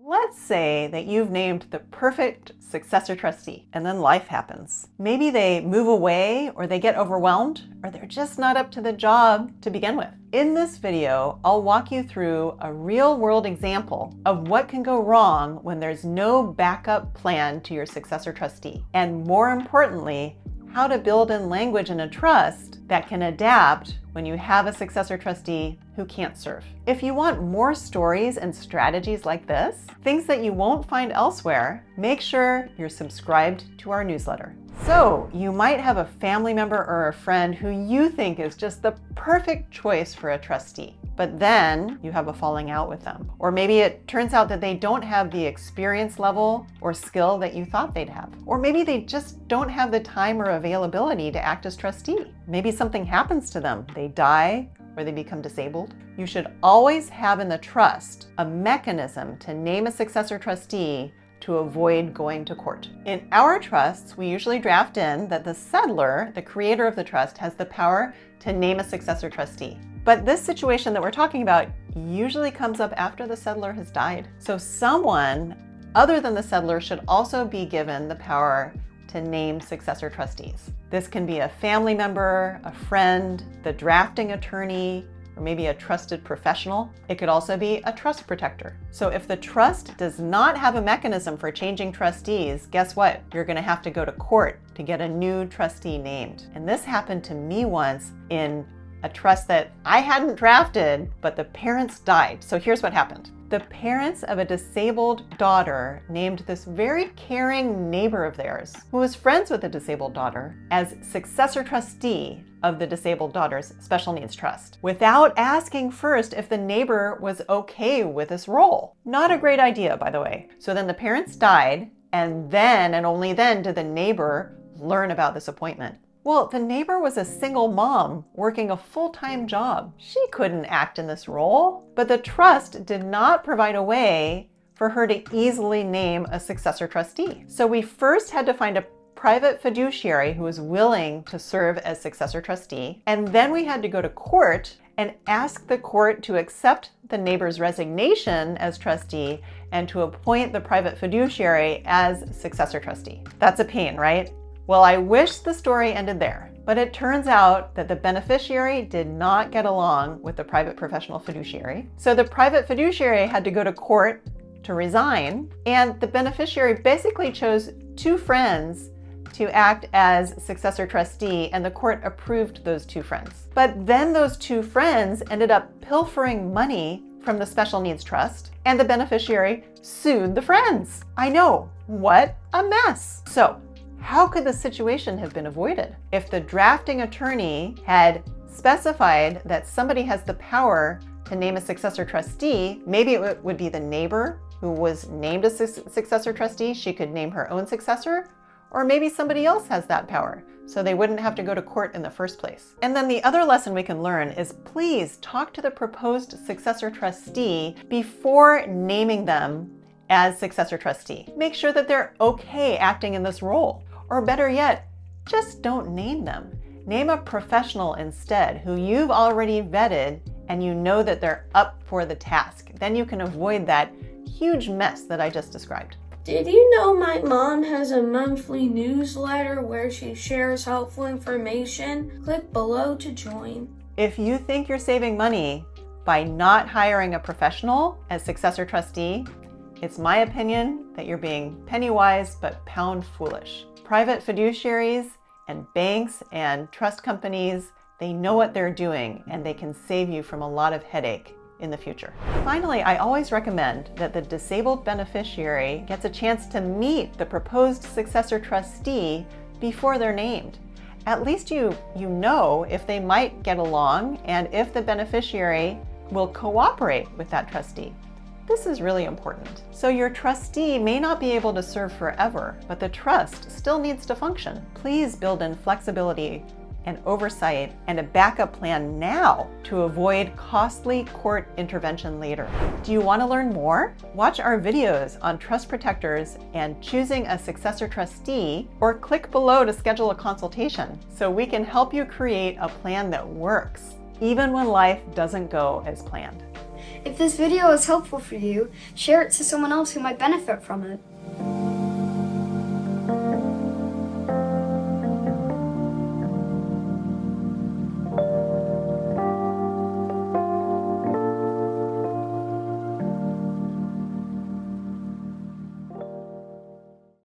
Let's say that you've named the perfect successor trustee, and then life happens. Maybe they move away, or they get overwhelmed, or they're just not up to the job to begin with. In this video, I'll walk you through a real-world example of what can go wrong when there's no backup plan to your successor trustee, and more importantly, how to build in language in a trust that can adapt when you have a successor trustee who can't serve. If you want more stories and strategies like this, things that you won't find elsewhere, make sure you're subscribed to our newsletter. So you might have a family member or a friend who you think is just the perfect choice for a trustee, but then you have a falling out with them. Or maybe it turns out that they don't have the experience level or skill that you thought they'd have. Or maybe they just don't have the time or availability to act as trustee. Maybe something happens to them. They die or they become disabled. You should always have in the trust a mechanism to name a successor trustee to avoid going to court. In our trusts, we usually draft in that the settlor, the creator of the trust, has the power to name a successor trustee. But this situation that we're talking about usually comes up after the settlor has died. So someone other than the settlor should also be given the power to name successor trustees. This can be a family member, a friend, the drafting attorney, or maybe a trusted professional. It could also be a trust protector. So if the trust does not have a mechanism for changing trustees, guess what? You're gonna have to go to court to get a new trustee named. And this happened to me once in a trust that I hadn't drafted, but the parents died. So here's what happened. The parents of a disabled daughter named this very caring neighbor of theirs, who was friends with the disabled daughter, as successor trustee of the disabled daughter's special needs trust, without asking first if the neighbor was okay with this role. Not a great idea, by the way. So then the parents died, and then and only then did the neighbor learn about this appointment. Well, the neighbor was a single mom working a full-time job. She couldn't act in this role, but the trust did not provide a way for her to easily name a successor trustee. So we first had to find a private fiduciary who was willing to serve as successor trustee, and then we had to go to court and ask the court to accept the neighbor's resignation as trustee and to appoint the private fiduciary as successor trustee. That's a pain, right? Well, I wish the story ended there, but it turns out that the beneficiary did not get along with the private professional fiduciary. So the private fiduciary had to go to court to resign, and the beneficiary basically chose two friends to act as successor trustee, and the court approved those two friends. But then those two friends ended up pilfering money from the special needs trust, and the beneficiary sued the friends. I know, what a mess. So how could the situation have been avoided? If the drafting attorney had specified that somebody has the power to name a successor trustee, maybe it would be the neighbor who was named a successor trustee. She could name her own successor, or maybe somebody else has that power, so they wouldn't have to go to court in the first place. And then the other lesson we can learn is please talk to the proposed successor trustee before naming them as successor trustee. Make sure that they're okay acting in this role. Or better yet, just don't name them. Name a professional instead who you've already vetted and you know that they're up for the task. Then you can avoid that huge mess that I just described. Did you know my mom has a monthly newsletter where she shares helpful information? Click below to join. If you think you're saving money by not hiring a professional as successor trustee, it's my opinion that you're being penny wise but pound foolish. Private fiduciaries and banks and trust companies, they know what they're doing and they can save you from a lot of headache in the future. Finally, I always recommend that the disabled beneficiary gets a chance to meet the proposed successor trustee before they're named. At least you know if they might get along and if the beneficiary will cooperate with that trustee. This is really important. So your trustee may not be able to serve forever, but the trust still needs to function. Please build in flexibility and oversight and a backup plan now to avoid costly court intervention later. Do you want to learn more? Watch our videos on trust protectors and choosing a successor trustee, or click below to schedule a consultation so we can help you create a plan that works, even when life doesn't go as planned. If this video is helpful for you, share it to someone else who might benefit from it.